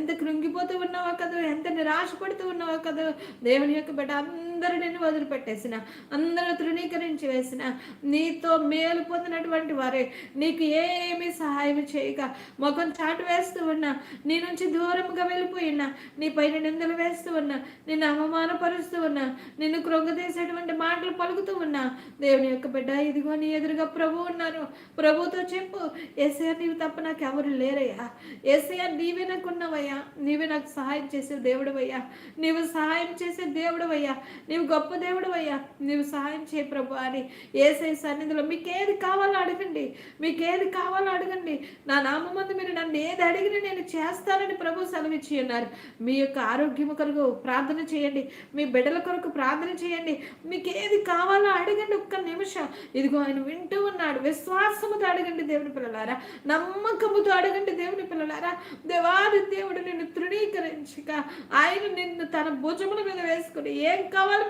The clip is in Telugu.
ఎంత కృంగిపోతూ ఉన్నావో కదా, ఎంత నిరాశపడుతూ ఉన్నావో కదా. దేవుని యొక్క బిడ్డ అందరూ నిన్ను వదిలిపెట్టేసిన, అందరూ తృణీకరించి వేసిన, నీతో మేలు పొందినటువంటి వారే నీకు ఏమీ సహాయం చేయక ముఖం చాటు వేస్తూ ఉన్నా, నీ నుంచి దూరంగా వెళ్ళిపోయినా, నీ పైన నిందలు వేస్తూ ఉన్నా, నిన్ను అవమానపరుస్తూ ఉన్నా, నిన్ను కృంగతీసేటువంటి మాటలు పలుకుతూ ఉన్నా, దేవుని యొక్క బిడ్డ ఇదిగో నీ ఎదురుగా ప్రభు ఉన్నారు. ప్రభుతో చెప్పు, యేసయ్య నీవు తప్ప నాకు ఎవరు లేరయ్యా, యేసయ్య నీవే నాకు ఉన్నావయ్యా, నీవే నాకు సహాయం చేసే దేవుడవయ్యా, నీవు సహాయం చేసే దేవుడవయ్యా, నీవు గొప్ప దేవుడవయ్యా, నీవు సహాయం చేయ ప్రభు అని యేసయ్య సన్నిధిలో మీకేది కావాలో అడగండి, మీకేది కావాలో అడగండి. నా నామమందు మీరు నన్ను ఏది అడిగినా నేను చేస్తానని ప్రభు సెలవిచ్చి ఉన్నారు. మీ యొక్క ఆరోగ్యము కొరకు ప్రార్థన చేయండి, మీ బిడ్డల కొరకు ప్రార్థన చేయండి, మీకు ఏది కావాలో అడగండి. ఒక్క నిమిషం, ఇదిగో ఆయన వింటూ ఉన్నాడు. విశ్వాసముతో అడగండి దేవుని పిల్లలారా, నమ్మకముతో అడగండి దేవుని పిల్లలారా. దేవాది దేవుడు నిన్ను తృణీకరించక ఆయన నిన్ను తన భుజముల మీద వేసుకుని ఏం కావాలి